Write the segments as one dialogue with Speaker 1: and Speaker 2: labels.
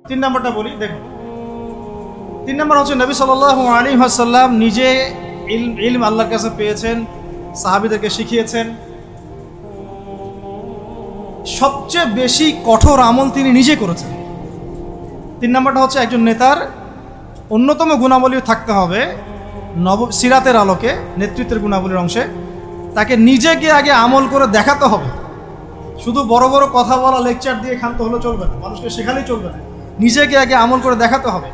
Speaker 1: তিন নম্বরটা বলি, দেখুন। তিন নম্বর হচ্ছে নবী সাল্লাল্লাহু আলাইহি ওয়াসাল্লাম নিজে ইলম আল্লাহর কাছে পেয়েছেন, সাহাবীদেরকে শিখিয়েছেন। সবচেয়ে বেশি কঠোর আমল তিনি নিজে করেছেন। তিন নম্বরটা হচ্ছে একজন নেতার অন্যতম গুণাবলী থাকতে হবে সিরাতের আলোকে, নেতৃত্বের গুণাবলীর অংশে তাকে নিজেকে আগে আমল করে দেখাতে হবে। শুধু বড় বড় কথা বলা, লেকচার দিয়ে ক্ষান্ত হলে চলবে না, মানুষকে শেখালেই চলবে না, নিজেকে আগে আমল করে দেখাতে হবে।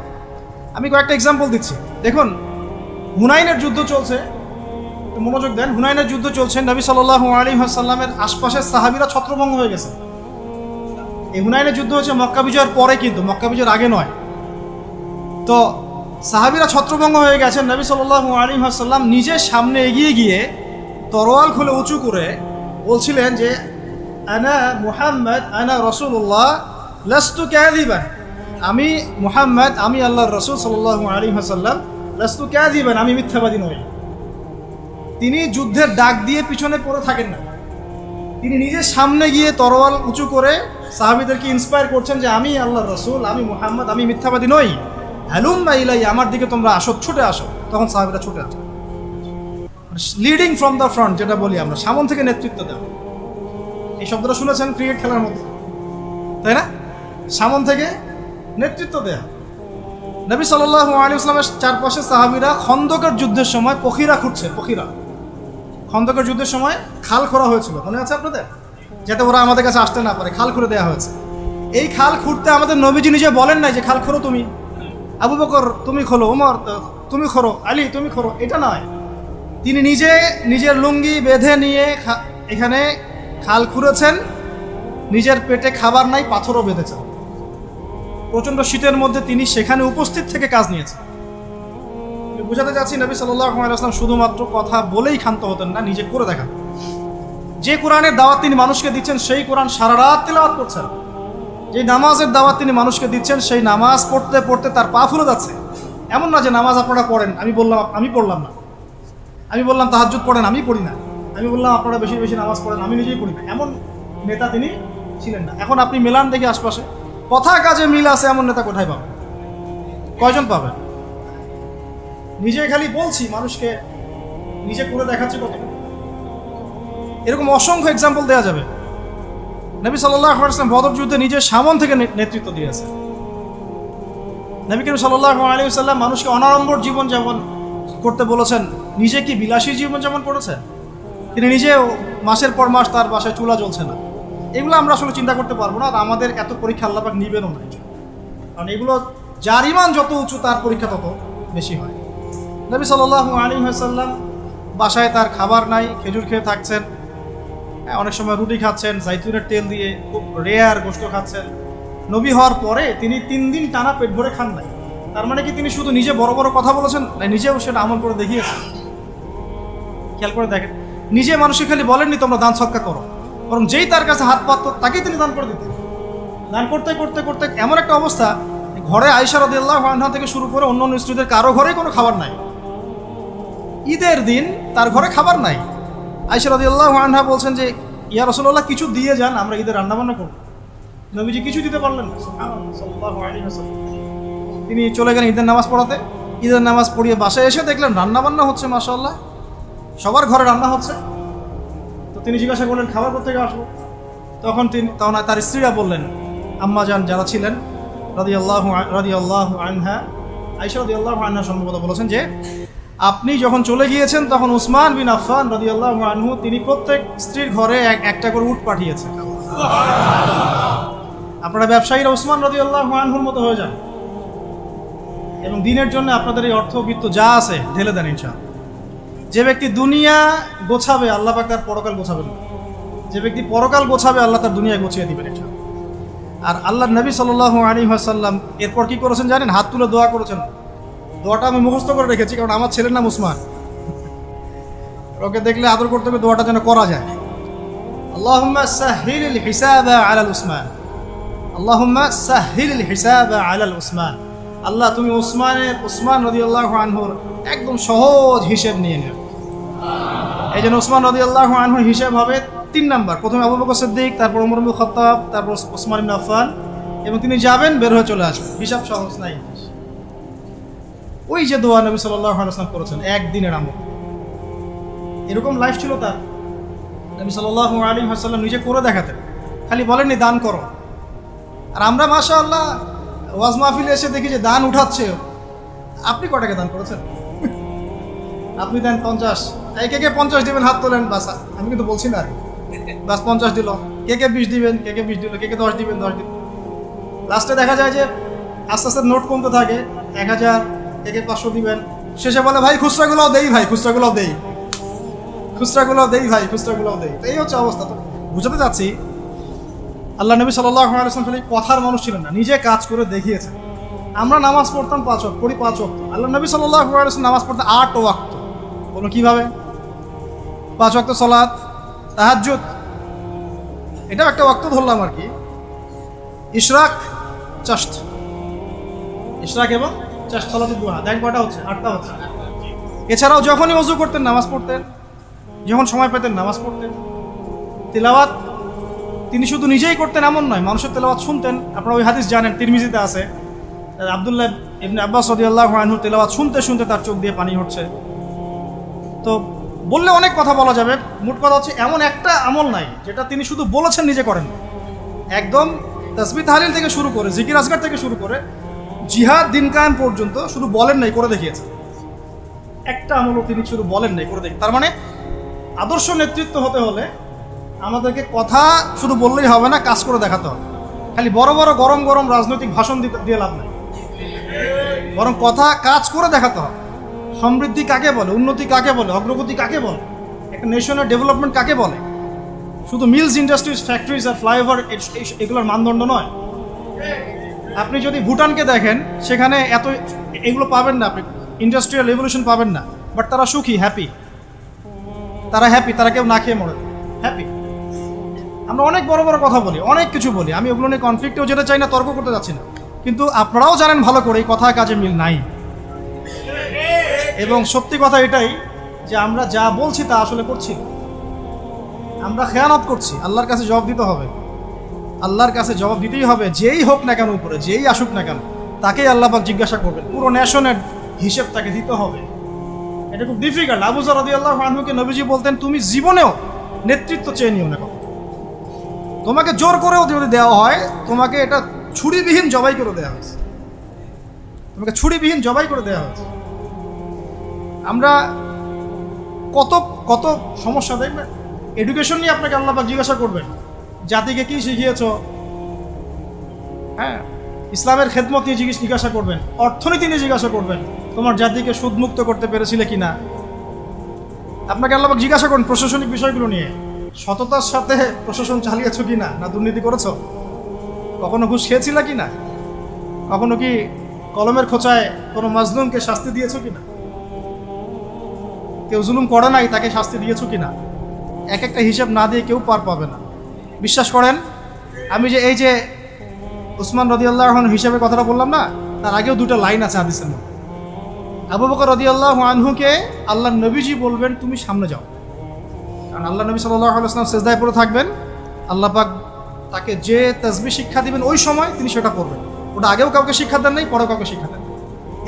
Speaker 1: আমি কয়েকটা এক্সাম্পল দিচ্ছি। দেখুন, হুনাইনের যুদ্ধ চলছে, মনোযোগ দেন। হুনাইনের যুদ্ধ চলছে, নবী সাল্লাল্লাহু আলাইহি ওয়াসাল্লামের আশপাশের সাহাবীরা ছত্রভঙ্গ হয়ে গেছে। এই হুনাইনের যুদ্ধ হচ্ছে মক্কা বিজয়ের পরে, কিন্তু মক্কা বিজয়ের আগে নয়। তো সাহাবীরা ছত্রভঙ্গ হয়ে গেছেন। নবী সাল্লাল্লাহু আলাইহি ওয়াসাল্লাম নিজে সামনে এগিয়ে গিয়ে তরোয়াল খুলে উঁচু করে বলছিলেন যে আনা মুহাম্মদ আনা রাসূলুল্লাহ লাস্তু কাযিবান, আমি মুহাম্মদ, আমি আল্লাহর রাসূল সাল্লাল্লাহু আলাইহি ওয়াসাল্লাম, লাস্তু কাযিবান, আমি মিথ্যাবাদী নই। তিনি যুদ্ধের ডাক দিয়ে পিছনে পড়ে থাকেন না, তিনি নিজে সামনে গিয়ে তরোয়াল উঁচু করে সাহাবীদেরকে ইন্সপায়ার করছেন যে আমি আল্লাহর রাসূল, আমি মুহাম্মদ, আমি মিথ্যাবাদী নই, হালুম্মা ইলাই, আমার দিকে তোমরা আসো, ছুটে আসো। তখন সাহাবীরা ছুটে আসে। লিডিং ফ্রম দ্য ফ্রন্ট, যেটা বলি আমরা, সামন থেকে নেতৃত্ব দেওয়া। এই শব্দটা শুনেছেন ক্রিকেট খেলার মধ্যে, তাই না? সামন থেকে নেতৃত্ব দেয়া। নবী সাল্লাল্লাহু আলাইহি ওয়াসাল্লামের চারপাশে সাহাবীরা খন্দকের যুদ্ধের সময় পখিরা খুঁড়ছে। খন্দকের যুদ্ধের সময় খাল খোঁড়া হয়েছিল, মনে আছে আপনাদের? যাতে ওরা আমাদের কাছে আসতে না পারে, খাল খুঁড়ে দেওয়া হয়েছে। এই খাল খুঁড়তে আমাদের নবীজি নিজে বলেন নাই যে খাল খোঁড়ো তুমি, আবু বকর তুমি খোলো, ওমর তুমি খোঁড়ো, আলী তুমি খোঁড়ো, এটা নয়। তিনি নিজে নিজের লুঙ্গি বেঁধে নিয়ে এখানে খাল খুঁড়েছেন। নিজের পেটে খাবার নাই, পাথরও বেঁধেছেন। প্রচণ্ড শীতের মধ্যে তিনি সেখানে উপস্থিত থেকে কাজ নিয়েছেন। বুঝাতে চাচ্ছি, নবী সাল্লাল্লাহু আলাইহি ওয়াসাল্লাম শুধুমাত্র কথা বলেই ক্ষান্ত হতেন না, নিজে করে দেখান। যে কোরআনের দাওয়াত তিনি মানুষকে দিচ্ছেন, সেই কোরআন সারা রাত তিলাওয়াত করছেন। যে নামাজের দাওয়াত তিনি মানুষকে দিচ্ছেন, সেই নামাজ পড়তে পড়তে তার পা ফুলে যাচ্ছে। এমন না যে নামাজ আপনারা পড়েন, আমি পড়লাম না, আমি বললাম তাহাজ্জুদ পড়েন, আমি পড়ি না, আমি বললাম আপনারা বেশি বেশি নামাজ পড়েন, আমি নিজেই পড়ি না, এমন নেতা তিনি ছিলেন না। এখন আপনি মেলান দেখি আশপাশে, কথা কাজে মিল আছে এমন নেতা কোথায় পাবেন? কয়জন পাবেন? নিজে খালি বলছি, মানুষকে নিজে করে দেখাচ্ছে কত। এরকম অসংখ্য এক্সাম্পল দেওয়া যাবে। নবী সাল্লাল্লাহু আলাইহি ওয়াসাল্লাম বদর যুদ্ধে নিজের সামন থেকে নেতৃত্ব দিয়েছে। নবী করিম সাল্লাল্লাহু আলাইহি ওয়াসাল্লাম মানুষকে অনাড়ম্বর জীবন যেমন করতে বলেছেন, নিজে কি বিলাসী জীবন যেমন করেছেন। তিনি নিজেও মাসের পর মাস তার বাসায় চুলা জ্বলছে না। এগুলো আমরা আসলে চিন্তা করতে পারবো না, আর আমাদের এত পরীক্ষা আল্লাহ পাক নিবেনও না, কারণ এগুলো যার ঈমান যত উঁচু তার পরীক্ষা তত বেশি হয়। নবী সাল্লাল্লাহু আলাইহি ওয়াসাল্লাম বাসায় তার খাবার নাই, খেজুর খেয়ে থাকছেন, অনেক সময় রুটি খাচ্ছেন জাইতুনের তেল দিয়ে, খুব রেয়ার গোশত খাচ্ছেন। নবী হওয়ার পরে তিনি 3 দিন টানা পেট ভরে খান নাই। তার মানে কি তিনি শুধু নিজে বড় বড় কথা বলেছেন? নিজেও সেটা আমল করে দেখিয়েছেন। খেয়াল করে দেখেন, নিজে মানুষকে খালি বলেননি তোমরা দান সদকা করো, বরং যেই তার কাছে হাত পাতত তাকেই তিনি দান করে দিতেন। দান করতে করতে করতে এমন একটা অবস্থা, ঘরে আয়েশা রাদিয়াল্লাহু আনহা থেকে শুরু করে অন্য স্ত্রীদের কারো ঘরেই কোনো খাবার নাই। ঈদের দিন তার ঘরে খাবার নাই। আয়েশা রাদিয়াল্লাহু আনহা বলছেন যে ইয়া রাসূলুল্লাহ, কিছু দিয়ে যান, আমরা ঈদের রান্নাবান্না করব। নবীজি কিছু দিতে পারলেন না। সুবহানাল্লাহ, সাল্লাল্লাহু আলাইহি ওয়াসাল্লাম। তিনি চলে গেলেন ঈদের নামাজ পড়াতে। ঈদের নামাজ পড়িয়ে বাসায় এসে দেখলেন রান্নাবান্না হচ্ছে, মাশাআল্লাহ, সবার ঘরে রান্না হচ্ছে। তো তিনি জিজ্ঞাসা করলেন খাবার কোথেকে আসবো? তখন তার স্ত্রীরা বললেন, আম্মা জান যারা ছিলেন রাদিয়াল্লাহু আনহা, আয়েশা রাদিয়াল্লাহু আনহা সম্ভবত বলেছেন যে আপনি যখন চলে গিয়েছেন তখন উসমান বিন আফফান রাদিয়াল্লাহু আনহু তিনি প্রত্যেক স্ত্রীর ঘরে একটা করে উট পাঠিয়েছেন। আপনারা ব্যবসায়ীরা উসমান রাদিয়াল্লাহু আনহুর মতো হয়ে যান এবং দিনের জন্য আপনাদের এই অর্থবিত্ত যা আছে ঢেলে দেন ইনশাআল্লাহ। যে ব্যক্তি দুনিয়া গোছাবে, আল্লাহ পাক তার পরকাল গোছাবেন না। যে ব্যক্তি পরকাল গোছাবে, আল্লাহ তার দুনিয়া গুছিয়ে দিবেন ইনশাআল্লাহ। আর আল্লাহর নবী সাল্লাল্লাহু আলাইহি ওয়াসাল্লাম এরপর কি করেছেন জানেন? হাত তুলে দোয়া করেছেন। দোয়াটা আমি মুখস্থ করে রেখেছি, কারণ আমার ছেলের নাম উসমান। ওকে দেখলে আদর করতে হবে, দোয়াটা যেন করা যায়। আল্লাহুম্মা সাহহিল হিসাবা আলাল উসমান, আল্লাহুম্মা সাহহিল হিসাবা আলাল উসমান। আল্লাহ তুমি উসমান রাদিয়াল্লাহু আনহুর একদম সহজ হিসেব নিয়ে নেন। এই জন্য উসমান রাদিয়াল্লাহু আনহুর হিসেব হবে 3 নাম্বার। প্রথমে আবু বকর সিদ্দিক, তারপর ওমর ইবনে খাত্তাব, তারপর উসমান ইবনে আফফান, এবং তিনি যাবেন, বের হয়ে চলে আসবেন, হিসাব সহজ নাই। ওই যে দোয়া নবী সাল্লাল্লাহু আলাইহি ওয়াসাল্লাম করেছেন, একদিনের আমল, এরকম লাইফ ছিল তার। নবী সাল্লাল্লাহু আলাইহি ওয়াসাল্লাম নিজে করে দেখাতেন, খালি বলেননি দান করো। আর আমরা মাশাআল্লাহ ওয়াজ মাহফিলে এসে দেখি যে দান উঠাচ্ছে। আপনি কটাকে দান করেছেন? আপনি দেন 50, কে কে 50 দিবেন হাত তোলেন, বাস। আমি কিন্তু বলছি না, বাস 50 দিল, কে কে 20 দিবেন, কে কে 20 দিল, কে কে 10 দিবেন, 10 দিন। লাস্টে দেখা যায় যে আস্তে আস্তে নোট কমতে থাকে, 1000, কে কে 500 দিবেন। শেষে বলে ভাই খুচরাগুলোও দেই, ভাই খুচরাগুলোও দেই, খুচরাগুলোও দেই, ভাই খুচরাগুলোও দেই। তো এই হচ্ছে অবস্থা। তো বুঝাতে চাচ্ছি, আল্লাহ নবী সাল্লাল্লাহু আলাইহি ওয়াসাল্লাম খালি কথার মানুষ ছিলেন না, নিজে কাজ করে দেখিয়েছেন। আমরা নামাজ পড়তাম 5 ওয়াক্ত, পড়ি 5 ওয়াক্ত। আল্লাহ নবী সাল্লাল্লাহু আলাইহি ওয়াসাল্লাম নামাজ পড়তেন 8 ওয়াক্ত। বলো কিভাবে? 5 ওয়াক্ত সালাত, তাহাজ্জুদ, এটাও একটা ওয়াক্ত ধরলাম আর কি। ইশরাক, চাশত, ইশরাক এবং চাশত, সালাতুদ দুহা, দেখেন কয়টা হচ্ছে? 8টা হচ্ছে। এছাড়াও যখনই ওযু করতেন নামাজ পড়তেন, যখন সময় পেতেন নামাজ পড়তেন। তিলাওয়াত তিনি শুধু নিজেই করতেন এমন নয়, মানুষের তেলাওয়াত শুনতেন। আপনারা ওই হাদিস জানেন, তিরমিজিতে আছে, আব্দুল্লাহ ইবনে আব্বাস রাদিয়াল্লাহু আনহু তেলাওয়াত শুনতে শুনতে তার চোখ দিয়ে পানি হচ্ছে। তো বললে অনেক কথা বলা যাবে, মোট কথা হচ্ছে এমন একটা আমল নাই যেটা তিনি শুধু বলেছেন নিজে করেন। একদম তাসবিহ তাহলিল থেকে শুরু করে, জিকির আজকার থেকে শুরু করে জিহাদ দিন কায়েম পর্যন্ত শুধু বলেন নাই, করে দেখিয়েছেন। একটা আমলও তিনি শুধু বলেন নাই, করে দেখি। তার মানে আদর্শ নেতৃত্ব হতে হলে আমাদেরকে কথা শুধু বললেই হবে না, কাজ করে দেখাতে হবে। খালি বড় বড় গরম গরম রাজনৈতিক ভাষণ দিয়ে লাভ নাই, বরং কথা কাজ করে দেখাতে হবে। সমৃদ্ধি কাকে বলে, উন্নতি কাকে বলে, অগ্রগতি কাকে বলে, একটা নেশনের ডেভেলপমেন্ট কাকে বলে? শুধু মিলস, ইন্ডাস্ট্রিজ, ফ্যাক্টরিজ আর ফ্লাইওভার এগুলোর মানদণ্ড নয়। আপনি যদি ভুটানকে দেখেন, সেখানে এত এগুলো পাবেন না, আপনি ইন্ডাস্ট্রিয়াল রেভলিউশন পাবেন না, বাট তারা সুখী, হ্যাপি। তারা হ্যাপি, তারা কেউ না খেয়ে মরে, হ্যাপি। আমরা অনেক বড় বড় কথা বলি, অনেক কিছু বলি, আমি ওগুলো নিয়ে কনফ্লিক্টেও যেতে চাই না, তর্ক করতে যাচ্ছি না, কিন্তু আপনারাও জানেন ভালো করে এই কথা কাজে মিল নাই। এবং সত্যি কথা এটাই যে আমরা যা বলছি তা আসলে করছি, আমরা খেয়ানত করছি। আল্লাহর কাছে জবাব দিতে হবে, আল্লাহর কাছে জবাব দিতেই হবে। যেই হোক না কেন উপরে, যেই আসুক না কেন, তাকেই আল্লাহ পাক জিজ্ঞাসা করবেন, পুরো নেশনের হিসেব তাকে দিতে হবে। এটা খুব ডিফিকাল্ট। আবু যর রাদিয়াল্লাহু আনহুকে নবীজি বলতেন, তুমি জীবনেও নেতৃত্ব চেয়ে নিও না, তোমাকে জোর করেও যদি দেওয়া হয়, তোমাকে এটা ছুরিবিহীন জবাই করে দেওয়া হয়েছে, তোমাকে ছুরিবিহীন জবাই করে দেওয়া হয়েছে। আমরা কত কত সমস্যা দেখবেন। এডুকেশন নিয়ে আপনাকে আল্লাহ পাক জিজ্ঞাসা করবেন, জাতিকে কি শিখিয়েছ? হ্যাঁ, ইসলামের খেদমত নিয়ে জিজ্ঞাসা করবেন, অর্থনীতি নিয়ে জিজ্ঞাসা করবেন, তোমার জাতিকে সুদমুক্ত করতে পেরেছিলে কিনা। আপনাকে আল্লাহ পাক জিজ্ঞাসা করুন প্রশাসনিক বিষয়গুলো নিয়ে, সততার সাথে প্রশাসন চালিয়েছো কিনা, না দুর্নীতি করেছো, কখনো ঘুষ খেয়েছিল কিনা, কখনো কি কলমের খোঁচায় কোনো মাজলুমকে শাস্তি দিয়েছো কিনা, কেউ জুলুম করে নাই তাকে শাস্তি দিয়েছো কিনা। এক একটা হিসাব না দিয়ে কেউ পার পাবে না। বিশ্বাস করেন, আমি যে এই যে উসমান রাদিয়াল্লাহু আনহু হিসাবে কথাটা বললাম না, তার আগেও দুটো লাইন আছে হাদিসের মধ্যে। আবু বকর রাদিয়াল্লাহু আনহুকে আল্লাহ নবীজি বলবেন তুমি সামনে যাও, কারণ আল্লাহ নবী সাল্লাল্লাহু আলাইহি ওয়াসাল্লাম সিজদায় পড়ে থাকবেন, আল্লাহ পাক তাকে যে তাসবিহ শিক্ষা দিবেন ওই সময় তিনি সেটা করবেন। ওটা আগেও কাউকে শিক্ষা দেন নাই, পরেও কাউকে শিক্ষা দেন।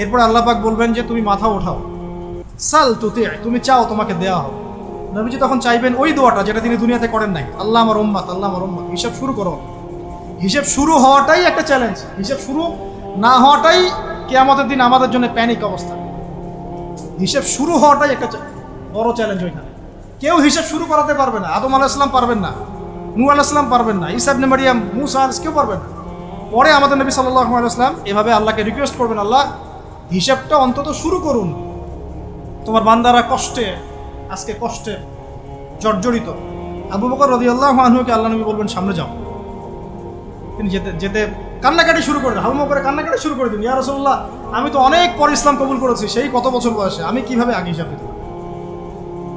Speaker 1: এরপর আল্লাহ পাক বলবেন যে তুমি মাথা ওঠাও, সাল তুতি, তুমি চাও তোমাকে দেওয়া হবে। নবীজি তখন চাইবেন ওই দোয়াটা যেটা তিনি দুনিয়াতে করেন নাই, আল্লাহ আমার উম্মত, আল্লাহ আমার উম্মত। হিসাব শুরু করো। হিসাব শুরু হওয়াটাই একটা চ্যালেঞ্জ, হিসাব শুরু না হওয়াটাই কিয়ামতের দিন আমাদের জন্য প্যানিক অবস্থা। হিসাব শুরু হওয়াটাই একটা বড় চ্যালেঞ্জ। ওইখানে কেউ হিসাব শুরু করাতে পারবে না। আদম আলাইহিস সালাম পারবেন না, নূহ আলাইহিস সালাম পারবেন না, ঈসা ইবনে মারইয়াম, মূসা আলাইহিস কেউ পারবেন না। পরে আমাদের নবী সাল্লাল্লাহু আলাইহি ওয়াসাল্লাম এভাবে আল্লাহকে রিকোয়েস্ট করবেন, আল্লাহ হিসাবটা অন্তত শুরু করুন, তোমার বান্দারা কষ্টে, আজকে কষ্টে জর্জরিত। আবু বকর রাদিয়াল্লাহু আনহুকে আল্লাহ নবী বলবেন সামনে যাও। তিনি যেতে যেতে কান্নাকাটি শুরু করে দেন, হাউমাউ করে কান্নাকাটি শুরু করে দিন, ইয়া রাসূলুল্লাহ আমি তো অনেক পর ইসলাম কবুল করেছি, সেই কত বছর বয়সে, আমি কিভাবে আগে হিসাব দিতে পারি?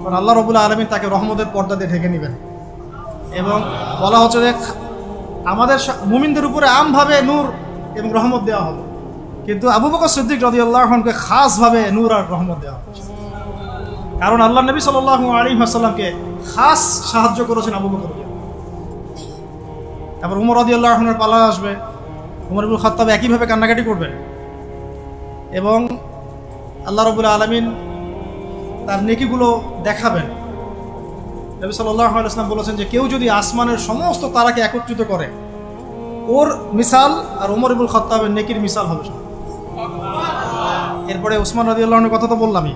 Speaker 1: কারণ আল্লাহ রাব্বুল আলামিন তাকে রহমতের পর্দা দিয়ে ঢেকে নেবেন। এবং বলা হচ্ছে যে আমাদের মুমিনদের উপরে আমভাবে নূর এবং রহমত দেওয়া হবে, কিন্তু আবু বকর সিদ্দিক রাদিয়াল্লাহু আনহুকে খাসভাবে নূর আর রহমত দেওয়া হবে, কারণ আল্লাহ নবী সাল্লাল্লাহু আলাইহি ওয়াসাল্লামকে খাস সাহায্য করেছেন আবু বকর। তারপর উমর রাদিয়াল্লাহু আনহুর পালা আসবে, ওমর ইবনুল খাত্তাব একইভাবে কান্নাকাটি করবেন এবং আল্লাহ রাব্বুল আলামিন তার নেকিগুলো দেখাবেন। নবী সাল্লাল্লাহু আলাইহি ওয়াসাল্লাম বলেছেন যে কেউ যদি আসমানের সমস্ত তারাকে একত্রিত করে, ওর মিসাল আর ওমর ইবনুল খাত্তাবের নেকির মিসাল হবে। এরপরে উসমান রাদিয়াল্লাহু আনহুর কথা তো বললামই,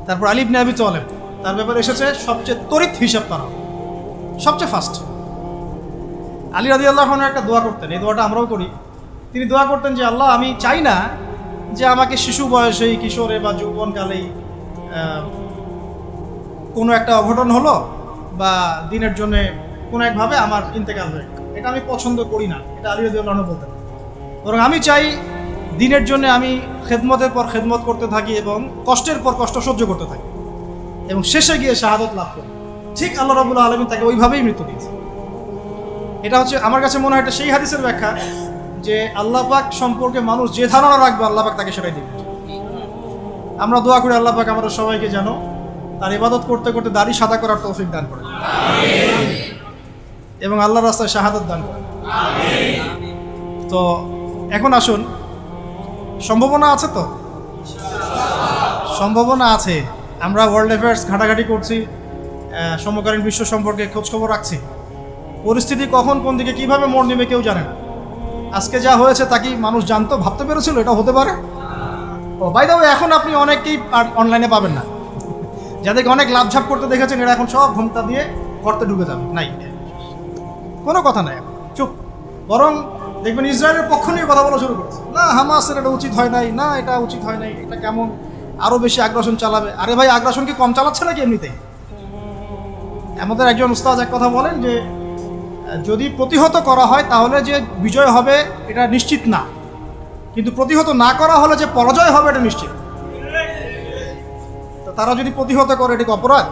Speaker 1: তারপর আলী ইবনে আবি তালেব, তার ব্যাপারে এসেছে সবচেয়ে তড়িৎ হিসাব তারা, সবচেয়ে ফাস্ট। আলী রাদিয়াল্লাহু আনহু একটা দোয়া করতেন, এই দোয়াটা আমরাও করি। তিনি দোয়া করতেন যে আল্লাহ, আমি চাই না যে আমাকে শিশু বয়সেই, কিশোরে বা যৌবনকালেই কোনো একটা অঘটন হলো বা দিনের জন্য কোনো একভাবে আমার ইন্তেকাল হয়ে, এটা আমি পছন্দ করি না। এটা আলী রাদিয়াল্লাহু আনহু বলতেন। বরং আমি চাই দিনের জন্য আমি খেদমতের পর খেদমত করতে থাকি এবং কষ্টের পর কষ্ট সহ্য করতে থাকি এবং শেষে গিয়ে শাহাদত লাভ করি। ঠিক আল্লাহ রাব্বুল আলামিন তাকে ওইভাবেই মৃত্যু দিয়েছে। এটা হচ্ছে আমার কাছে মনে হয় এটা সেই হাদিসের ব্যাখ্যা যে আল্লাহ পাক সম্পর্কে মানুষ যে ধারণা রাখবে আল্লাহ পাক তাকে সেটাই দিবে। আমরা দোয়া করি আল্লাহ পাক আমাদের সবাইকে যেন তার ইবাদত করতে করতে দাড়ি সাদা করার তৌফিক দান করে এবং আল্লাহর রাস্তায় শাহাদত দান করে। তো এখন আসুন, সম্ভাবনা আছে তো? সম্ভাবনা আছে। আমরা ওয়ার্ল্ড অ্যাফেয়ার্স ঘাটাঘাটি করছি, সমকালীন বিশ্ব সম্পর্কে খোঁজখবর রাখছি। পরিস্থিতি কখন কোন দিকে কীভাবে মোড় নেবে কেউ জানে না। আজকে যা হয়েছে তা কি মানুষ জানতো, ভাবতে পেরেছিল এটা হতে পারে? ও বাই দ্য ওয়ে, এখন আপনি অনেককেই অনলাইনে পাবেন না, যাদেরকে অনেক লাভঝাপ করতে দেখেছেন এরা এখন সব ঘুমটা দিয়ে গর্তে ঢুকে যাবে। নাই, কোনো কথা নাই, চুপ। বরং দেখবেন ইসরায়েলের পক্ষ নিয়ে কথা বলা শুরু করছে, না হামাসের এটা উচিত হয় নাই, না এটা উচিত হয় নাই, এটা কেমন আরও বেশি আগ্রাসন চালাবে। আরে ভাই, আগ্রাসন কি কম চালাচ্ছে নাকি এমনিতেই? আমাদের একজন উস্তাদ এক কথা বলেন যে যদি প্রতিহত করা হয় তাহলে যে বিজয় হবে এটা নিশ্চিত না, কিন্তু প্রতিহত না করা হলে যে পরাজয় হবে এটা নিশ্চিত। তো তারা যদি প্রতিহত করে এটা কি অপরাধ?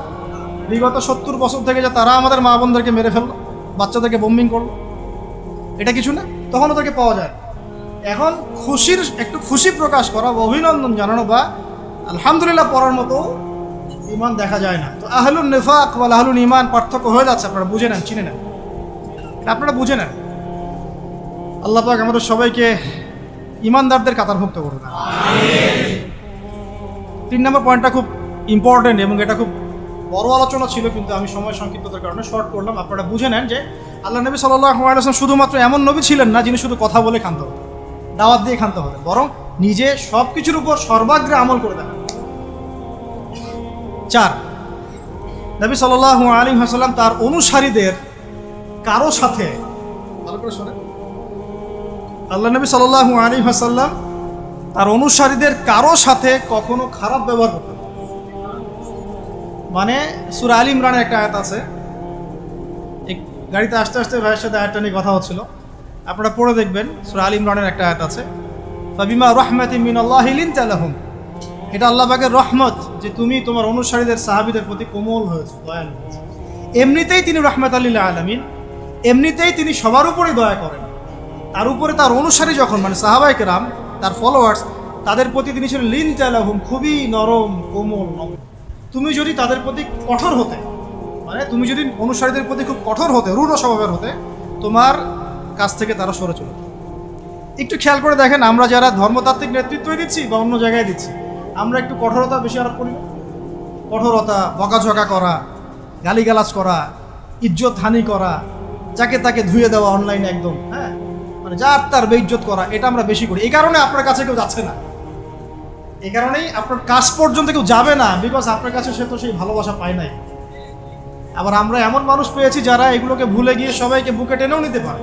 Speaker 1: বিগত 70 বছর থেকে যে তারা আমাদের মা বোনদেরকে মেরে ফেললো, বাচ্চাদেরকে বোম্বিং করলো, এটা কিছু না? তখন ওদেরকে পাওয়া যায়। এখন একটু খুশি প্রকাশ করা বা অভিনন্দন জানানো বা আলহামদুলিল্লাহ পড়ার মতো ইমান দেখা যায় না। তো আহলুন নিফাক ওয়াল আহলুল ইমান পার্থক্য হয়ে যাচ্ছে। আপনারা বুঝে নেন, চিনে নেন, আপনারা বুঝে নেন। আল্লাহ পাক আমাদের সবাইকে ইমানদারদের কাতারভুক্ত করুন। 3 নম্বর পয়েন্টটা খুব ইম্পর্টেন্ট এবং এটা খুব বড় আলোচনা ছিল, কিন্তু আমি সময় সংক্ষিপ্ততার কারণে শর্ট করলাম। আপনারা বুঝে নেন যে আল্লাহ নবী সাল্লাল্লাহু আলাইহি ওয়াসাল্লাম শুধুমাত্র এমন নবী ছিলেন না যিনি শুধু কথা বলে ক্ষান্ত হতেন, দাওয়াত দিয়ে ক্ষান্ত হতেন, বরং নিজে সব কিছুর উপর সর্বাগ্রে আমল করে দেন। 4, নবী সাল্লাল্লাহু আলাইহি ওয়াসাল্লাম তার অনুসারীদের কারো সাথে, ভালো করে শোনেন, আল্লাহ নবী সাল্লাল্লাহু আলাইহি ওয়াসাল্লাম তার অনুসারীদের কারো সাথে কখনো খারাপ ব্যবহার করতেন। মানে সূরা আল ইমরানের একটা আয়াত আছে, এক গাড়িতে আস্তে আস্তে ভাইয়ের সাথে আয়াতটা নিয়ে কথা হচ্ছিল, আপনারা পড়ে দেখবেন। সূরা আল ইমরানের একটা আয়াত আছে, ফাবিমা রাহমাতিন মিনাল্লাহি লিনতা লাহুম। এটা আল্লাহ পাকের রহমত যে তুমি তোমার অনুসারীদের সাহাবীদের প্রতি কোমল হয়েছে, দয়ালু হয়েছে। এমনিতেই তিনি রাহমাতাল লিল আলামিন, এমনিতেই তিনি সবার উপরেই দয়া করেন। তার উপরে তার অনুসারী যখন, মানে সাহাবায়ে কেরাম, তার ফলোয়ার্স, তাদের প্রতি তিনি ছিলেন লিনতা লাহুম, খুবই নরম কোমল। তুমি যদি তাদের প্রতি কঠোর হতে, মানে তুমি যদি অনুসারীদের প্রতি খুব কঠোর হতে, রূঢ় স্বভাবের হতে, তোমার কাছ থেকে তারা সরে চলে। একটু খেয়াল করে দেখেন, আমরা যারা ধর্মতাত্ত্বিক নেতৃত্বই দিচ্ছি বা অন্য জায়গায় দিচ্ছি, আমরা একটু কঠোরতা বেশি আরোপ করি না? কঠোরতা, বকাঝকা করা, গালিগালাজ করা, ইজ্জত হানি করা, যাকে তাকে ধুয়ে দেওয়া অনলাইনে একদম, হ্যাঁ, মানে যার তার বেইজ্জত করা, এটা আমরা বেশি করি। এই কারণে আপনার কাছে কেউ যাচ্ছে না, এই কারণেই আপনার কাছ পর্যন্ত কেউ যাবে না, বিকজ আপনার কাছে সে তো সেই ভালোবাসা পায় নাই। আবার আমরা এমন মানুষ পেয়েছি যারা এগুলোকে ভুলে গিয়ে সবাইকে বুকে টেনেও নিতে পারে,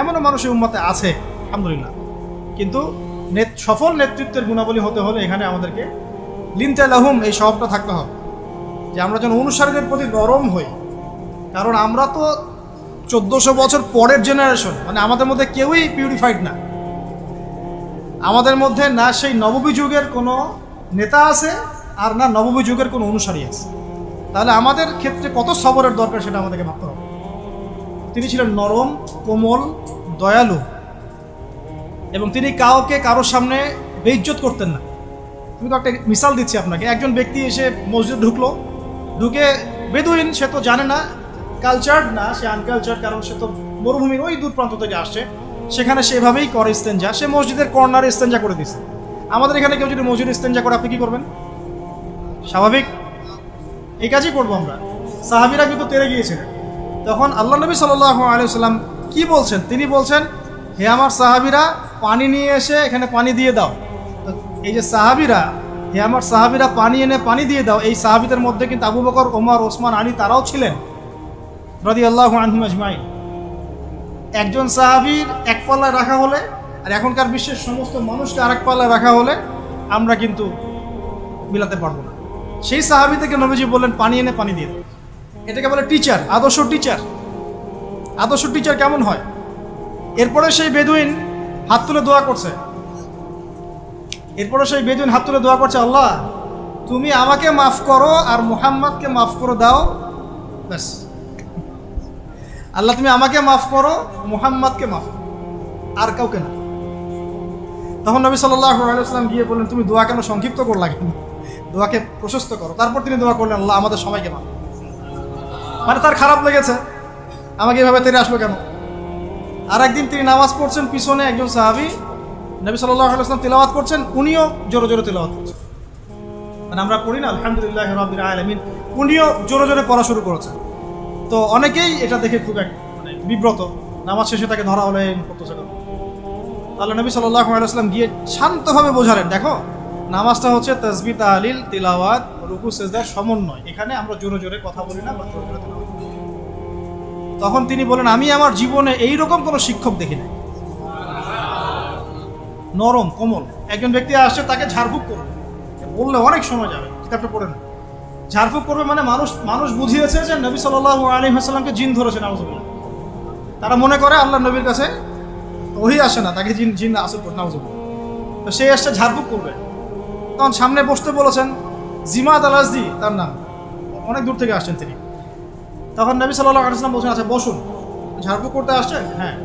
Speaker 1: এমনও মানুষ এই উম্মতে আছে আলহামদুলিল্লাহ। কিন্তু সফল নেতৃত্বের গুণাবলী হতে হলে এখানে আমাদেরকে লিনতা লাহুম এই স্বভাবটা থাকতে হবে, যে আমরা যেন অনুসারীদের প্রতি নরম হই। কারণ আমরা তো 1400 বছর পরের জেনারেশন, মানে আমাদের মধ্যে কেউই পিউরিফাইড না। আমাদের মধ্যে না সেই নববী যুগের কোনো নেতা আছে, আর না নববী যুগের কোনো অনুসারী আছে। তাহলে আমাদের ক্ষেত্রে কত সবরের দরকার সেটা আমাদেরকে ভাবতে হবে। তিনি ছিলেন নরম, কোমল, দয়ালু, এবং তিনি কাউকে কারোর সামনে বেইজ্জত করতেন না। আমি তো একটা মিসাল দিচ্ছি আপনাকে। একজন ব্যক্তি এসে মসজিদ ঢুকে বেদুইন, সে তো জানে না, কালচার্ড না, সে আনকালচার্ড, কারণ সে তো মরুভূমির ওই দূর প্রান্ত থেকে আসছে, সেখানে সেভাবেই করে ইস্তেঞ্জা, সে মসজিদের কর্নারে ইস্তেঞ্জা করে দিচ্ছে। আমাদের এখানে কেউ যদি মসজিদে ইস্তেঞ্জা করে আপনি কি করবেন? স্বাভাবিক এই কাজই করবো আমরা। সাহাবীরা কিন্তু তেরে গিয়েছিলেন। তখন আল্লাহ নবী সাল্লাল্লাহু আলাইহি ওয়াসাল্লাম কি বলছেন? তিনি বলছেন, হে আমার সাহাবীরা, পানি নিয়ে এসে এখানে পানি দিয়ে দাও। তো এই যে সাহাবীরা, হে আমার সাহাবীরা পানি এনে পানি দিয়ে দাও, এই সাহাবীদের মধ্যে কিন্তু আবু বকর, ওমর, ওসমান, আলী তারাও ছিলেন রাদিয়াল্লাহু আনহুম আজমাইন। একজন সাহাবীর এক পাল্লায় রাখা হলে আর এখনকার বিশ্বের সমস্ত মানুষকে আরেক পাল্লায় রাখা হলে আমরা কিন্তু মিলাতে পারবো না। সেই সাহাবী থেকে নবীজি বললেন পানি এনে পানি দিয়ে দাও। এটাকে বলে টিচার, আদর্শ টিচার। আদর্শ টিচার কেমন হয়? এরপরে সেই বেদুইন হাত তুলে দোয়া করছে। আল্লাহ তুমি আমাকে মাফ করো আর মুহাম্মদকে মাফ করে দাও। ব্যাস, আল্লাহ তুমি আমাকে মাফ করো, মুহাম্মদকে মাফ করো, আর কাউকে না। তখন নবী সাল্লাল্লাহু আলাইহি ওয়াসাল্লাম গিয়ে বললেন, তুমি দোয়া কেন সংক্ষিপ্ত করলা, কেন দোয়াকে প্রশস্ত করো। তারপর তিনি দোয়া করলেন, আল্লাহ আমাদের সবাইকে মাফ। মানে তার খারাপ লেগেছে, আমাকে এভাবে তেরে আসলো কেন। আর একদিন তিনি নামাজ পড়ছেন, পিছনে একজন সাহাবী নবী সাল্লাল্লাহু আলাইহি ওয়াসাল্লাম তিলাওয়াত করছেন, উনিও জোরে জোরে তিলাওয়াত করছেন। মানে আমরা পড়ি না আলহামদুলিল্লাহি রাব্বিল আলামিন, উনিও জোরে জোরে পড়া শুরু করেছেন। তো অনেকেই এটা দেখে খুব মানে বিব্রত। নামাজ শেষে তাকে ধরা হলে করতেছে। তাহলে নবী সাল্লাল্লাহু আলাইহি ওয়াসাল্লাম গিয়ে শান্তভাবে বোঝালেন, দেখো নামাজটা হচ্ছে তাসবিহ, তাহলিল, তিলাওয়াত, রুকু, সিজদার সমন্বয়। এখানে আমরা জোরে জোরে কথা বলি না বা জোরে জোরে তিলাওয়াত করি। তখন তিনি বলেন, আমি আমার জীবনে এইরকম কোনো শিক্ষক দেখি নাই। নরম কোমল একজন ব্যক্তি আসছে, তাকে ঝাড়ফুঁক করবে, বললে অনেক সময় যাবে, কিতাবটা পড়ে না। ঝাড়ফুঁক করবে মানে মানুষ বুঝিয়েছে যে নবী সাল্লাল্লাহু আলাইহি ওয়াসাল্লামকে জিন ধরেছে, নাউযুবিল্লাহ। তারা মনে করে আল্লাহর নবীর কাছে ওহী আসে না, তাকে জিন আসল করে, নাউযুবিল্লাহ। তো সে এসে ঝাড়ফুঁক করবে, তখন সামনে বসতে বলেছেন জিমাদ আল আজদি, তার নাম, অনেক দূর থেকে আসছেন তিনি। তখন নবী সাল্লাল্লাহু আলাইহি ওয়াসাল্লাম বলছেন, আচ্ছা বসুন, ঝাড়ফুঁক করতে আসছেন? হ্যাঁ।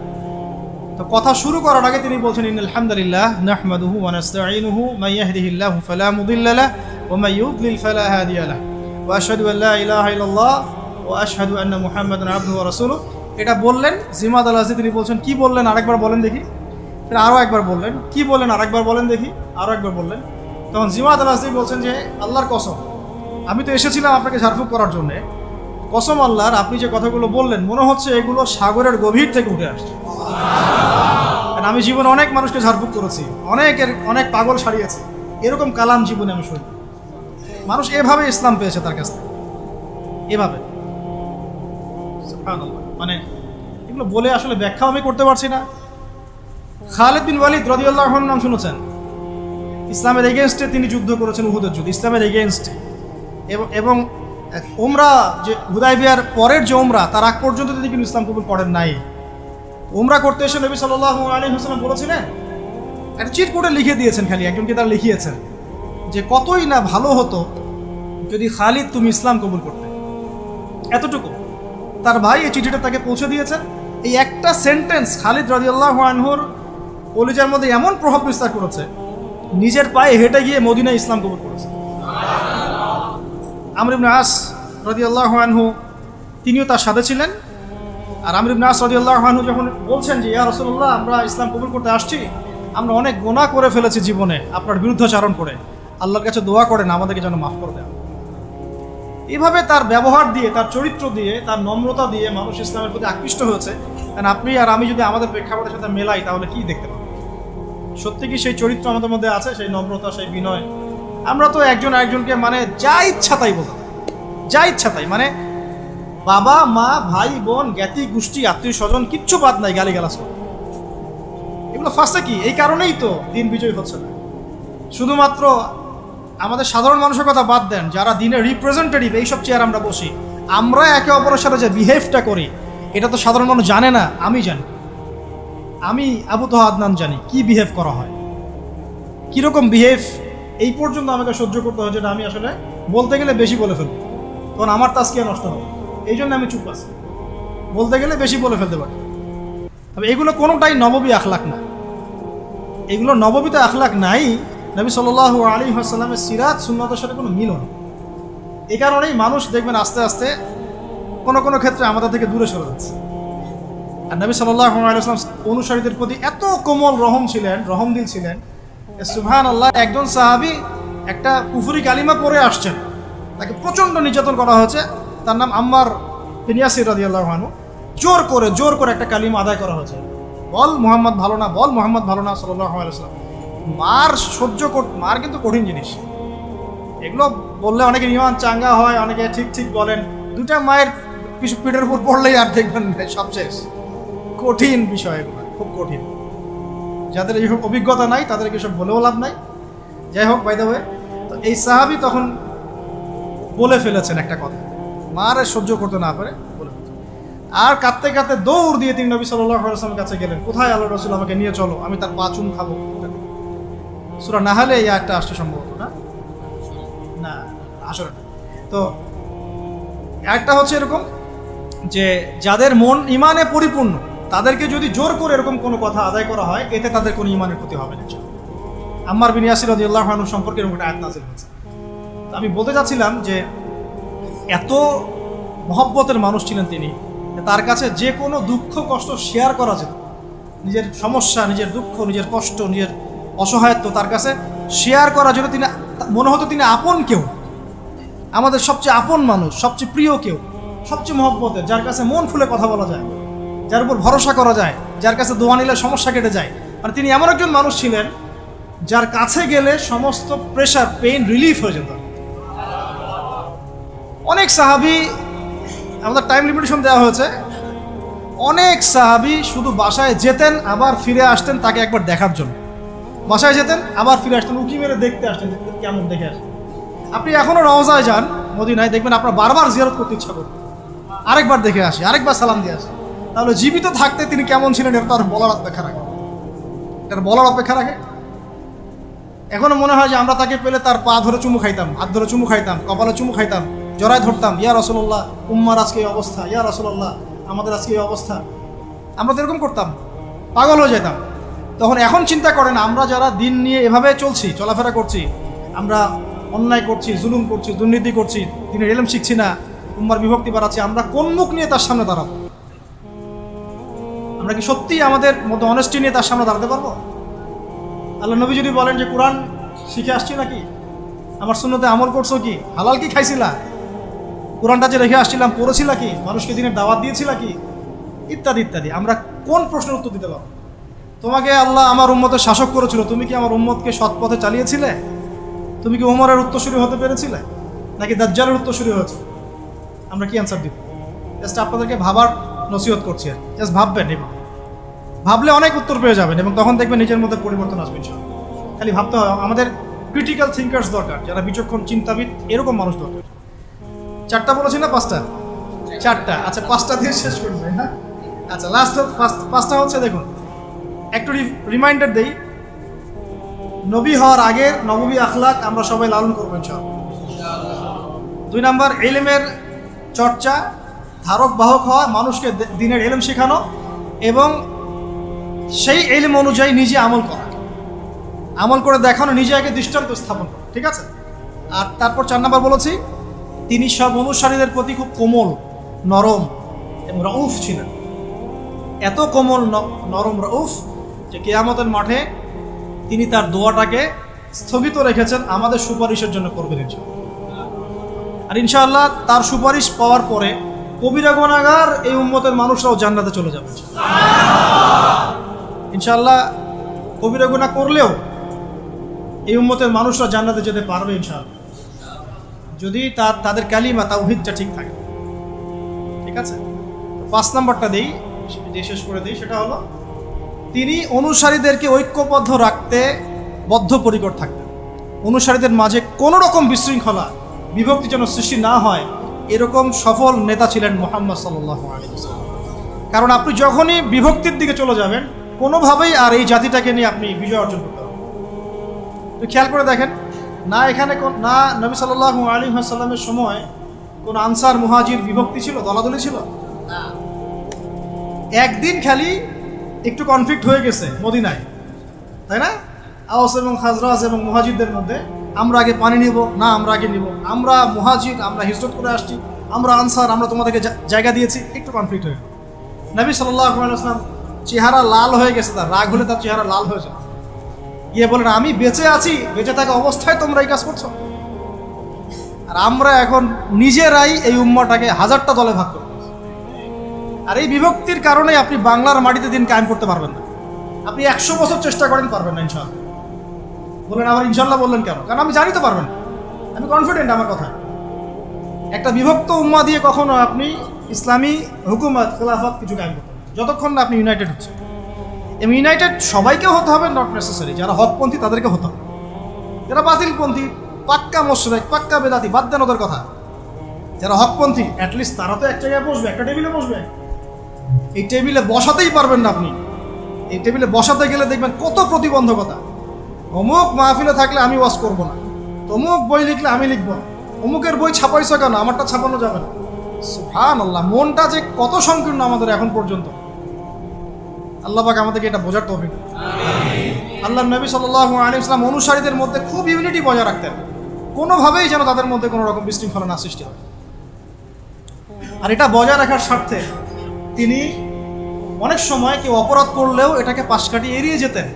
Speaker 1: তো কথা শুরু করার আগে তিনি বলছেন, ইন্নাল হামদালিল্লাহ নাহমাদুহু ওয়া নাস্তাঈনুহু মান ইয়াহদিহিল্লাহু ফালা মুদিল্লা লাহু ওয়া মান ইউদ্লিল ফালা হাদিয়া লাহু ওয়া আশহাদু আল লা ইলাহা ইল্লাল্লাহ ওয়া আশহাদু আন্না মুহাম্মাদান আবদুহু ওয়া রাসূলুহু। এটা বললেন জিমাদ আল আজদি। তিনি বলছেন, কি বললেন আরেকবার বলেন দেখি। তিনি আরও একবার বললেন, কি বললেন আরেকবার বলেন দেখি। আরও একবার বললেন। তখন জিমাদ আল আজদি বলছেন যে আল্লাহর কসম, আমি তো এসেছিলাম আপনাকে ঝাড়ফুঁক করার জন্যে, কসম আল্লাহর, আপনি যে কথাগুলো বললেন মনে হচ্ছে এগুলো সাগরের গভীর থেকে উঠে আসছে। আমি জীবনে অনেক মানুষকে ঝাড়ফুঁক করেছি, অনেক পাগল সারিয়েছি, এরকম কালাম জীবনে আমি শুনি। মানুষ এভাবে ইসলাম পেয়েছে তার কাছ থেকে, এভাবে। মানে এগুলো বলে আসলে ব্যাখ্যাও আমি করতে পারছি না। খালিদ বিন ওয়ালিদ রাদিয়াল্লাহু আনহু নাম শুনেছেন? ইসলামের এগেইনস্টে তিনি যুদ্ধ করেছেন, উহুদের যুদ্ধ, ইসলামের এগেইনস্টে। এবং উমরা, যে হুদায়বিয়ার পরের যে উমরা, তার আগ পর্যন্ত তিনি কিন্তু ইসলাম কবুল করেন নাই। উমরা করতে এসে নবী সাল্লাল্লাহু আলাইহি ওয়াসাল্লাম বলেছিলেন, একটা চিট করে লিখে দিয়েছেন, খালি একজনকে তারা লিখিয়েছেন যে কতই না ভালো হতো যদি খালিদ তুমি ইসলাম কবুল করতে, এতটুকু। তার ভাই এই চিঠিটা তাকে পৌঁছে দিয়েছেন। এই একটা সেন্টেন্স খালিদ রাদিয়াল্লাহু আনহুর কলিজার মধ্যে এমন প্রভাব বিস্তার করেছে, নিজের পায়ে হেঁটে গিয়ে মদিনায় ইসলাম কবুল করেছে। আমর ইবনে আস রাদিয়াল্লাহু আনহু তিনিও তার সাথে ছিলেন। আর আমর ইবনে আস রাদিয়াল্লাহু আনহু যখন বলছেন যে ইয়া রাসূলুল্লাহ, আমরা ইসলাম কবুল করতে আসছি, আমরা অনেক গুনাহ করে ফেলেছি জীবনে আপনার বিরুদ্ধাচরণ করে, আল্লাহর কাছে দোয়া করেন আমাদেরকে যেন মাফ করে দেন। এইভাবে তার ব্যবহার দিয়ে, তার চরিত্র দিয়ে, তার নম্রতা দিয়ে মানুষ ইসলামের প্রতি আকৃষ্ট হয়েছে। কারণ আপনি আর আমি যদি আমাদের প্রেক্ষাপটের সাথে মেলাই, তাহলে কি দেখতে পাবো? সত্যি কি সেই চরিত্র আমাদের মধ্যে আছে, সেই নম্রতা, সেই বিনয়? আমরা তো একজন আরেকজনকে মানে যা ইচ্ছা তাই বলতাম, যা ইচ্ছা তাই, মানে বাবা মা ভাই বোন জ্ঞাতি গোষ্ঠী আত্মীয় স্বজন কিচ্ছু বাদ নাই, গালিগালাজ করে। এগুলো ফাঁসে কি? এই কারণেই তো দিন বিজয় হচ্ছে না। শুধুমাত্র আমাদের সাধারণ মানুষের কথা বাদ দেন, যারা দিনের রিপ্রেজেন্টেটিভ, এইসব চেয়ার আমরা বসি, আমরা একে অপরের সাথে যে বিহেভটা করি, এটা তো সাধারণ মানুষ জানে না। আমি জানি, আমি আবু তোহা আদনান জানি কি বিহেভ করা হয়, কীরকম বিহেভ এই পর্যন্ত আমাকে সহ্য করতে হয়, যেটা আমি আসলে বলতে গেলে বেশি বলে ফেলবো, তখন আমার তাজকিয়া নষ্ট হবে। এই জন্য আমি চুপ আছি, বলতে গেলে বেশি বলে ফেলতে পারি। তবে এগুলো কোনোটাই নববী আখলাক না, এগুলো নববীতে আখলাক নাই। নবী সাল্লাল্লাহু আলাইহি ওয়াসাল্লামের সিরাত সুন্নাতের সাথে কোনো মিল নেই। এই কারণেই মানুষ দেখবেন আস্তে আস্তে কোনো ক্ষেত্রে আমাদের থেকে দূরে সরে যাচ্ছে। আর নবী সাল্লাল্লাহু আলাইহি ওয়াসাল্লাম অনুসারীদের প্রতি এত কোমল রহমদিল ছিলেন। সুবহানাল্লাহ, একজন সাহাবী একটা কুফরি কালিমা পড়ে আসছেন, তাকে প্রচণ্ড নির্যাতন করা হয়েছে, তার নাম আম্মার বিন ইয়াসির রাদিয়াল্লাহু আনহু। জোর করে একটা কালিমা আদায় করা হয়েছে, বল মুহাম্মদ ভালো না, বল মুহাম্মদ ভালো না সাল্লাল্লাহু আলাইহি ওয়াসাল্লাম। মার কিন্তু কঠিন জিনিস, এগুলো বললে অনেকে ইমান চাঙ্গা হয়, অনেকে ঠিক বলেন, দুটা মায়ের পিঠের উপর পড়লেই আর দেখবেন সব শেষ। কঠিন বিষয় এগুলো, খুব কঠিন। যাদের এইসব অভিজ্ঞতা নাই তাদেরকে সব বলেও লাভ নাই। যাই হোক, বাই দ্য ওয়ে, তো এই সাহাবী তখন বলে ফেলেছেন একটা কথা, মার সহ্য করতে না পারে বলে ফেলেছেন। আর কাঁদতে কাঁদতে দৌড় দিয়ে তিনি নবী সাল্লাল্লাহু আলাইহি ওয়াসাল্লামের কাছে গেলেন, কোথায় আল্লাহর রাসূল, আমাকে নিয়ে চলো, আমি তার পা চুম খাবো। সূরা নাহলে এই আয়াতটা আসছে সম্ভবত, না আসলে। তো একটা হচ্ছে এরকম যে যাদের মন ইমানে পরিপূর্ণ তাদেরকে যদি জোর করে এরকম কোনো কথা আদায় করা হয়, এতে তাদের কোনো ইমানের ক্ষতি হবে না। আম্মার বিন ইয়াসির রাদিয়াল্লাহু আনহু সম্পর্কে এরকম একটা আয়াত নাযিল হয়েছে। আমি বলতে চাচ্ছিলাম যে এত মহব্বতের মানুষ ছিলেন তিনি, তার কাছে যে কোনো দুঃখ কষ্ট শেয়ার করা যেত, নিজের সমস্যা, নিজের দুঃখ, নিজের কষ্ট, নিজের অসহায়ত্ব তার কাছে শেয়ার করা যেত। তিনি মনে হতো তিনি আপন কেউ, আমাদের সবচেয়ে আপন মানুষ, সবচেয়ে প্রিয় কেউ, সবচেয়ে মহব্বতের, যার কাছে মন খুলে কথা বলা যায়, যার উপর ভরসা করা যায়, যার কাছে দোয়া নিলে সমস্যা কেটে যায়। মানে তিনি এমন একজন মানুষ ছিলেন যার কাছে গেলে সমস্ত প্রেশার, পেইন রিলিফ হয়ে যেত। অনেক সাহাবী, আমাদের টাইম লিমিটেশন দেওয়া হয়েছে, অনেক সাহাবী শুধু বাসায় যেতেন আবার ফিরে আসতেন তাকে একবার দেখার জন্য। বাসায় যেতেন আবার ফিরে আসতেন, উঁকি মেরে দেখতে আসতেন কেমন দেখে আসেন। আপনি এখনও রওজায় যান মদিনায়, দেখবেন আপনার বারবার জিয়ারত করতে ইচ্ছা করবে, আরেকবার দেখে আসি, আরেকবার সালাম দিয়ে আসি। তাহলে জীবিত থাকতে তিনি কেমন ছিলেন এটা তার বলার অপেক্ষা রাখে। এখনো মনে হয় যে আমরা তাকে পেলে তার পা ধরে চুমু খাইতাম, হাত ধরে চুমু খাইতাম, কপালে চুমু খাইতাম, জড়ায় ধরতাম, ইয়া রাসূলুল্লাহ উম্মার আজকে এই অবস্থা, ইয়া রাসূলুল্লাহ আমাদের আজকে এই অবস্থা। আমরা তো এরকম করতাম, পাগল হয়ে যেতাম। তখন এখন চিন্তা করেন, আমরা যারা দিন নিয়ে এভাবে চলছি, চলাফেরা করছি, আমরা অন্যায় করছি, জুলুম করছি, দুর্নীতি করছি, তিনি ইলম শিখছি না, উম্মার বিভক্তি বাড়াচ্ছি, আমরা কোন মুখ নিয়ে তার সামনে দাঁড়াবো? আমরা কি সত্যিই আমাদের মধ্যে অনেস্টি নিয়ে তার সামনে দাঁড়াতে পারবো? আল্লাহ নবী যদি বলেন যে কোরআন শিখে আসছি নাকি, আমার সুন্নতে আমল করছো কি, হালাল কি খাইছিলা, কোরআনটা যে রেখে আসছিলাম পড়েছিলা কি, মানুষকে দিনের দাওয়াত দিয়েছিলা কি, ইত্যাদি ইত্যাদি, আমরা কোন প্রশ্নের উত্তর দিতে পারবো? তোমাকে আল্লাহ আমার উম্মতের শাসক করেছিল, তুমি কি আমার উম্মতকে সৎ পথে চালিয়েছিলে? তুমি কি ওমরের উত্তরসূরি হতে পেরেছিলে, নাকি দাজ্জালের উত্তরসূরি হয়েছে? আমরা কি অ্যান্সার দিব? জাস্ট আপনাদেরকে ভাবার নসিহত করছি, আর জাস্ট ভাববেন, এবং ভাবলে অনেক উত্তর পেয়ে যাবেন, এবং তখন দেখবেন নিজের মধ্যে পরিবর্তন আসবে। খালি ভাবতে হয়। আমাদের ক্রিটিক্যাল থিঙ্কার্স দরকার, যারা বিচক্ষণ চিন্তাবিদ, এরকম মানুষ দরকার। 4টা বলেছি না 5টা? 4টা। আচ্ছা, 5টা দিয়ে শেষ করবে। হ্যাঁ, আচ্ছা, লাস্ট 5টা হচ্ছে, দেখুন একটু রিমাইন্ডার দেই, নবী হওয়ার আগে নববী আখলাক আমরা সবাই লালন করবো ইনশাআল্লাহ। 2 নাম্বার, ইলমের চর্চা, ধারক বাহক হওয়া, মানুষকে দিনের ইলম শেখানো, এবং সেই ইলম অনুযায়ী নিজে আমল করে দেখানো, নিজে আগে দৃষ্টান্ত স্থাপন করা, ঠিক আছে? আর তারপর 4 নাম্বার বলেছি, তিনি সব অনুসারীদের প্রতি খুব কোমল, নরম এবং রউফ ছিলেন। এত কোমল, নরম, রউফ যে কিয়ামতের মাঠে তিনি তার দোয়াটাকে স্থগিত রেখেছেন, আমাদের সুপারিশের জন্য করবেন ইনশাআল্লাহ। আর ইনশাআল্লাহ তার সুপারিশ পাওয়ার পরে কবিরা গুনাহগার এই উম্মতের মানুষরাও জান্নাতে চলে যাবে ইনশাআল্লাহ। কবিরা গুনাহ করলেও এই উম্মতের মানুষরা জান্নাতে যেতে পারবে ইনশাআল্লাহ, যদি তাদের কালিমা তাওহীদটা ঠিক থাকে, ঠিক আছে? 5 নাম্বারটা দেই, যে শেষ করে দিই, সেটা হলো তিনি অনুসারীদেরকে ঐক্যবদ্ধ রাখতে বদ্ধপরিকর থাকতেন। অনুসারীদের মাঝে কোনো রকম বিশৃঙ্খলা, বিভক্তি যেন সৃষ্টি না হয়, এরকম সফল নেতা ছিলেন মুহাম্মদ সাল্লাল্লাহু আলাইহি ওয়াসাল্লাম। কারণ আপনি যখনই বিভক্তির দিকে চলে যাবেন, কোনোভাবেই আর এই জাতিটাকে নিয়ে আপনি বিজয় অর্জন করতে পারবেন। তো খেয়াল করে দেখেন, না এখানে না নবী সাল্লাল্লাহু আলাইহি ওয়াসাল্লামের সময় কোন আনসার মুহাজির বিভক্তি ছিল, দলাদলি ছিল না। একদিন খালি একটু কনফ্লিক্ট হয়ে গেছে মদিনায়, তাই না? আওস এবং খাজরাজ এবং মুহাজিরদের মধ্যে, আমরা আগে পানি নিব না আমরা আগে নিব, আমরা মুহাজির, আমরা হিজরত করে আসছি, আমরা আনসার, আমরা তোমাদেরকে জায়গা দিয়েছি, একটু কনফ্লিক্ট হয়ে গেল। নবী সাল্লাল্লাহু আলাইহি ওয়াসাল্লাম চেহারা লাল হয়ে গেছে, তার রাগ হলে তার চেহারা লাল হয়ে যায়, গিয়ে বলেন আমি বেঁচে আছি, বেঁচে থাকা অবস্থায় তোমরা এই কাজ করছো। আর আমরা এখন নিজেরাই এই উম্মাটাকে হাজারটা দলে ভাগ করি। আর এই বিভক্তির কারণে আপনি বাংলার মাটিতে দিন কায়েম করতে পারবেন না। আপনি 100 বছর চেষ্টা করেন, পারবেন না ইনশাআল্লাহ। বললেন আবার ইনশাআল্লাহ বললেন কেন? কারণ আমি জানি তো পারবেন না, আমি কনফিডেন্ট আমার কথা। একটা বিভক্ত উম্মা দিয়ে কখনো আপনি ইসলামী হুকুমত খেলাফত কিছু কায়েম করতে পারবেন যতক্ষণ না আপনি ইউনাইটেড হচ্ছে। এবং ইউনাইটেড সবাইকেও হতে হবে, নট নেসেসারি। যারা হকপন্থী তাদেরকে হতে হবে, যারা বাতিলপন্থী পাক্কা মুশরিক পাক্কা বেদাতি বাদ দেন ওদের কথা। যারা হকপন্থী অ্যাটলিস্ট তারা তো এক জায়গায় বসবে, একটা টেবিলে বসবে। এই টেবিলে বসাতেই পারবেন না আপনি। এই টেবিলে বসাতে গেলে দেখবেন কত প্রতিবন্ধকতা। অমুক মাহফিলে থাকলে আমি ওয়াজ করবো না, তমুক বই লিখলে আমি লিখবো না, অমুকের বই ছাপাইছ কেন, আমারটা ছাপানো যাবে না। সুবহানাল্লাহ, মনটা যে কত সংকীর্ণ আমাদের এখন পর্যন্ত। আল্লাহ পাক আমাদেরকে এটা বোঝার তৌফিক দিন। আল্লাহর নবী সাল্লাল্লাহু আলাইহি ওয়াসাল্লাম অনুসারীদের মধ্যে খুব ইউনিটি বজায় রাখতেন, কোনোভাবেই যেন তাদের মধ্যে কোনো রকম বিশৃঙ্খলা না সৃষ্টি হয়। আর এটা বজায় রাখার স্বার্থে তিনি অনেক সময় কেউ অপরাধ করলেও এটাকে পাশ কাটিয়ে এড়িয়ে যেতেন,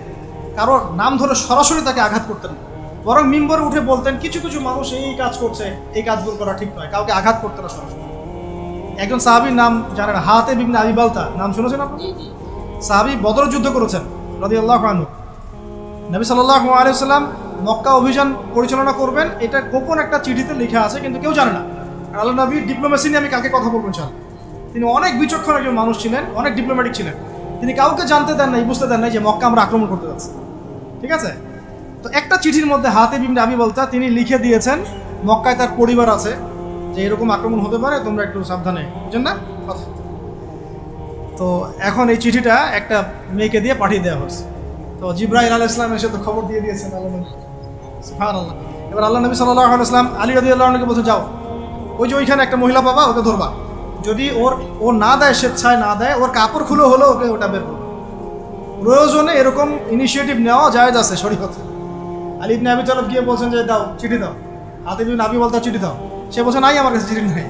Speaker 1: কারণ নাম ধরে সরাসরি তাকে আঘাত করতেন না, বরং মিম্বরে উঠে বলতেন কিছু কিছু মানুষ এই কাজ করছে, এই কাজগুলো করা ঠিক নয়, কাউকে আঘাত করতে না সরাসরি। একজন সাহাবীর নাম জানেন, হাতেব ইবনে আবি বালতা, নাম শুনেছেন আপনি? সাহাবী বদর যুদ্ধ করেছেন রাদিয়াল্লাহু আনহু। নবী সাল্লাল্লাহু আলাইহি ওয়াসাল্লাম মক্কা অভিযান পরিচালনা করবেন, এটা গোপন একটা চিঠিতে লেখা আছে, কিন্তু কেউ জানে না। আল্লাহ নবী ডিপ্লোমেসি নিয়ে আমি কালকে কথা বলবো ইনশাআল্লাহ। তিনি অনেক বিচক্ষণ একজন মানুষ ছিলেন, অনেক ডিপ্লোম্যাটিক ছিলেন। তিনি কাউকে জানতে দেন নাই, বুঝতে দেন নাই যে মক্কা আমরা আক্রমণ করতে যাচ্ছি, ঠিক আছে? তো একটা চিঠির মধ্যে হাতেব ইবনে আবি বালতা তিনি লিখে দিয়েছেন মক্কায় তার পরিবার আছে, যে এরকম আক্রমণ হতে পারে, তোমরা একটু সাবধানে, বুঝছেন না কথা। তো এখন এই চিঠিটা একটা মেয়েকে দিয়ে পাঠিয়ে দেওয়া হয়েছে। তো জিব্রাইল আলাইহিস সালাম এসে তো খবর দিয়ে দিয়েছেন আল্লাহ নবী, সুবহানাল্লাহ। এবার আল্লাহ নবী সাল্লাল্লাহু আলাইহি ওয়াসাল্লাম আলী রাদিয়াল্লাহু আনহুকে বলছে, যাও ওই যে ওইখানে একটা মহিলা পাবা, ওকে ধরবা, যদি ও না দেয়, স্বেচ্ছায় না দেয়, ওর কাপড় খুলে হলো ওকে ওটা বের করবে। প্রয়োজনে এরকম ইনিশিয়েটিভ নেওয়া জায়েজ আছে শরীয়তে। আলী ইবনে আবি তালেব গিয়ে বলছেন যে দাও চিঠি দাও, হাতেব ইবনে আবি বালতা চিঠি দাও। সে বলছে নাই, আমার কাছে চিঠি নাই।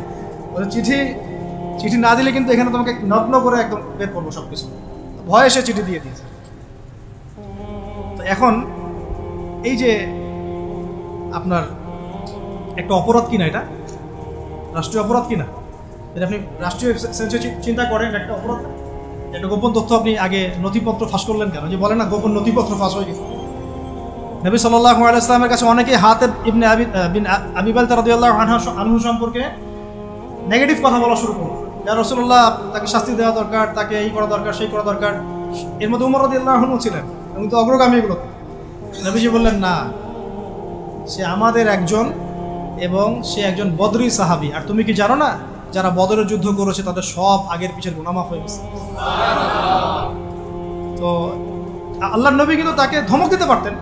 Speaker 1: বলে চিঠি না দিলে কিন্তু এখানে তোমাকে নগ্ন করে একদম বের করবো সব কিছু। ভয়ে সে চিঠি দিয়ে দিয়েছে। তো এখন এই যে আপনার একটা অপরাধ কিনা, এটা রাষ্ট্রীয় অপরাধ কিনা, এটা আপনি রাষ্ট্রীয় সেন্সে চিন্তা করেন একটা অপরাধ। একটা গোপন তথ্য আপনি আগে নথিপত্র ফাঁস করলেন কেন? যে বলে না গোপন নথিপত্র ফাঁস হয়ে গেছে। নবী সাল্লাল্লাহু আলাইহি ওয়াসাল্লামের কাছে অনেকেই হাতেব ইবনে আবি বালতা রাদিয়াল্লাহু আনহু সম্পর্কে নেগেটিভ কথা বলা শুরু করলো। ইয়া রাসূলুল্লাহ, তাকে শাস্তি দেওয়া দরকার, তাকে এই করা দরকার, সেই করা দরকার। এর মধ্যে উমর রাদিয়াল্লাহু আনহু ছিলেন, এবং তো অগ্রগামী এগুলো। নবীজি বললেন না, সে আমাদের একজন, এবং সে একজন বদরি সাহাবী। আর তুমি কি জানো না, যারা বদরের যুদ্ধ করেছে তাদের সব আগের পিছের গুনাহ মাফ হয়ে গেছে। তো আল্লাহর নবী কিন্তু তাকে ধমক দিতে পারতেন।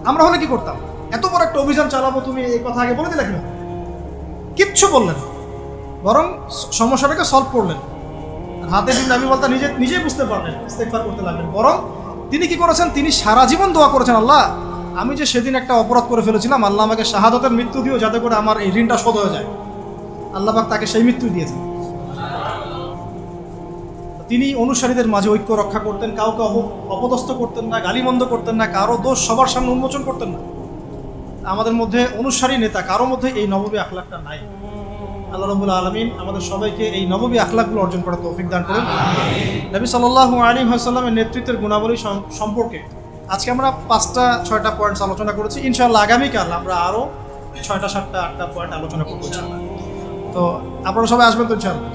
Speaker 1: আমরা হলে কি করতাম? এত বড় একটা অভিযান চালাবো, তুমি এই কথা আগে বলে দিলে কেন? কিচ্ছু বললেন, বরং সমস্যাটাকে সলভ করলেন। আর হাতেব ইবনে আবি বালতা নিজেই বুঝতে পারলেন, ইস্তেগফার করতে লাগলেন। বরং তিনি কি করেছেন, তিনি সারা জীবন দোয়া করেছেন, আল্লাহ আমি যে সেদিন একটা অপরাধ করে ফেলেছিলাম, আল্লাহ আমাকে শাহাদাতের মৃত্যু দিও, যাতে করে আমার এই ঋণটা শোধ হয়ে যায়। আল্লাহ পাক তাকে সেই মৃত্যু দিয়েছেন। তিনি অনুসারীদের মাঝে ঐক্য রক্ষা করতেন, কাউকে অপদস্থ করতেন না, গালিমন্দ করতেন না, কারো দোষ সবার সামনে উন্মোচন করতেন না। আমাদের মধ্যে অনুসারী নেতা কারো মধ্যে এই নববী আখলাকটা নাই। আল্লাহ রাব্বুল আলামিন আমাদের সবাইকে এই নববী আখলাকগুলো অর্জন করার তৌফিক দান করুন। নবী সাল্লাল্লাহু আলাইহি ওয়াসাল্লামের নেতৃত্বের গুণাবলী সম্পর্কে আজকে আমরা 5-6টা পয়েন্টস আলোচনা করেছি। ইনশাআল্লাহ আগামীকাল আমরা আরও 6-7-8টা পয়েন্ট আলোচনা করবো ইনশাআল্লাহ। তো আপনারা সবাই আসবেন তো ইনশাআল্লাহ?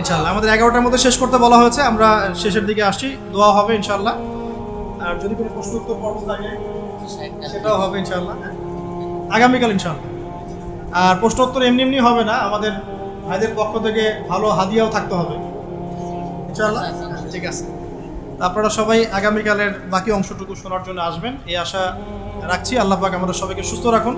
Speaker 1: ইনশাআল্লাহ। আমাদের 11টার মধ্যে শেষ করতে বলা হয়েছে, আমরা শেষের দিকে আসছি, দোয়া হবে ইনশাআল্লাহ। আর যদি কোনো প্রশ্ন উত্তর পর্ব থাকে সেটাও হবে ইনশাআল্লাহ আগামীকাল ইনশাআল্লাহ। আর প্রশ্ন উত্তর এমনি এমনি হবে না, আমাদের ভাইদের পক্ষ থেকে ভালো হাদিয়াও থাকতে হবে ইনশাআল্লাহ। ঠিক আছে, আপনারা সবাই আগামীকালের বাকি অংশটুকু শোনার জন্য আসবেন, এই আশা রাখছি। আল্লাহ পাক আমাদের সবাইকে সুস্থ রাখুন।